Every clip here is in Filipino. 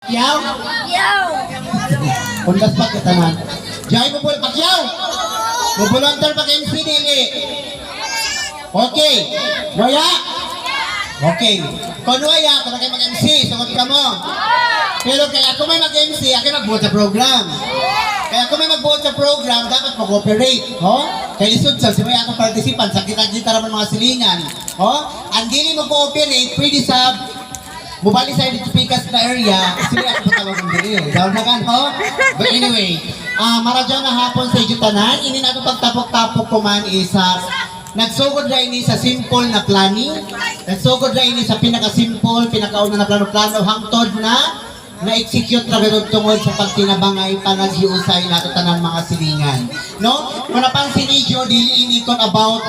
Yaw? Yaw! Kundas pa kita na. Jai mo pala Pacquiao. Mubulontar pag MC dili. Okay. Waya? Okay. Kung waya, kung kayo mag-MC, sunod ka mo. Pero kaya ako may mag-MC, ako mag-vote sa program. Kaya kung may mag-vote sa program, dapat mag-cooperate. Kaya isod sa may akong participant, sa kita-kita naman mga silingan. Ang dili mag-cooperate, pwede sa mubali sa dito pikas na area, sila ako patawag ng dili. Dahil na kan, But anyway, maradyo na hapon sa Ijutanan, ini na itong pagtapok-tapok ko man isa, nagsugod na ini sa simple na planning, nagsugod na ini sa pinaka-simple, pinaka-una na plano-plano, hangtod na na-execute na gano'n tungod sa pagtinabangay panaghiusay na tanan mga silingan. No? Kung napansin niyo, dili ini kon about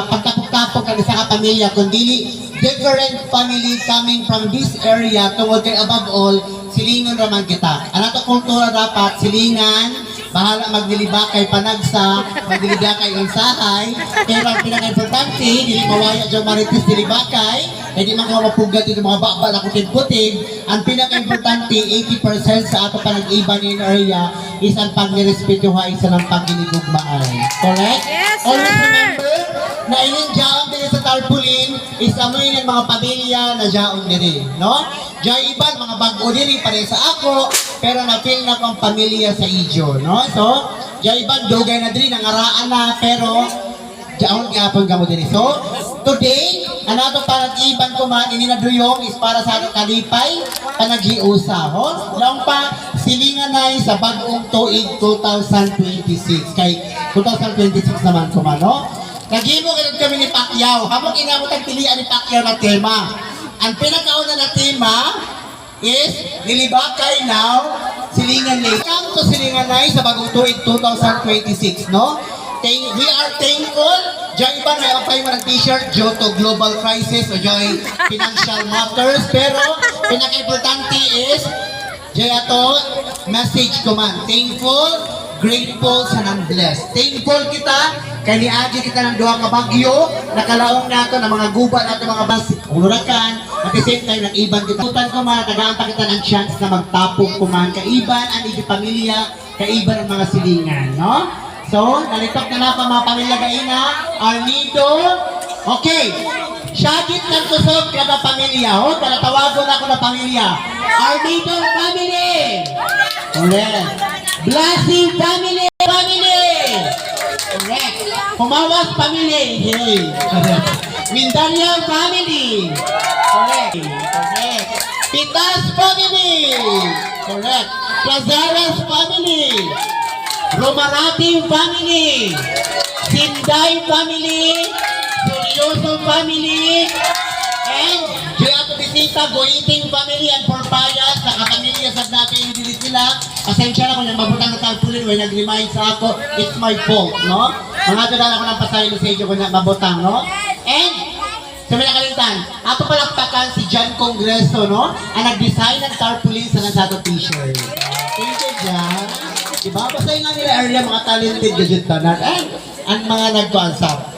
pagtapok-tapok ng isa ka pamilya, kundi different family coming from this area tungod kay above all, silingan raman kita. Ang ato kultura dapat, silingan, bahala maglilibakay panagsa, maglilibakay unsahay, pero ang pinaka-importante, dili mawaya dyan maritis dilibakay, hindi makawapugat yung mga bakbal na kutig-kutig. Ang pinaka-importante, 80% sa ato panag-iba in area is ang pag-nirespetuhay sa ng pag-inigugmaan. Correct? Yes, sir! Always remember na ining jaon din sa tarpaulin is amoy ng mga pamilya na jaon din. No? Diyan iban, mga bago din pare sa ako, pero na-feel na kong pamilya sa Ijo. No? So, diyan iban, dugay na din, nangaraan na, pero jaon gapon ka mo din. So, today, ang ato panag-iban ko man, ininaduyong is para sa ato kalipay, panag-iusa. Lang pa, silingan na sa bagong tuig 2026. Kay 2026 naman ko man, no? Nagimo ganun kami ni Pacquiao. Habang inamot ang pilihan ni Pacquiao na tema. Ang pinakauna na tema is Nilibakay now, Silingan Lay. Come to Silingan Lay sa bagong tuig 2026, no? We are thankful. Diyan iba may apay mo ng t-shirt due to global crisis o diyan financial matters. Pero pinaka-importante is diyan ito, message ko man. Thankful, grateful, sanang blessed. Thankful kita. Kaniagi kita ng duha ka bagyo, nakalaong nato ng mga gubat nato mga bas, hurakan, at the same time nag-iban kita. Tutan ko man, tagaan pa kita ng chance na magtapong kuman, kaiban ang igi pamilya, kaiban ang mga silingan, no? So, nalitok na pa mga pamilya gaina, Arnito, okay, syagit ng tusog kada pamilya, kada tawagon ako na pamilya, Arnito family, correct, Blessing family, correct. Pumawas family. Hey. Correct. Mindaniang family. Correct. Correct. Pitas family. Correct. Plazaras family. Romarati family. Sinday family. Seryoso family. And Giato Bisita, Goiting family and Porpayas, nakapamilya sa natin yung dili sila. Pasensya na kung yung mabutang na tarpaulin, may nag-remind sa ako, it's my fault, no? Mga dala ako ng pasaylo sa inyo kung mabutang, no? And, sa mga nakalimutan, ako palakpakan si John Congreso, no? Ang nag-design ng tarpaulin sa nasato t-shirt. Thank you, John. Diba? Basta nga nila earlier, mga talented gadget tanan. And, ang mga nagkuansap.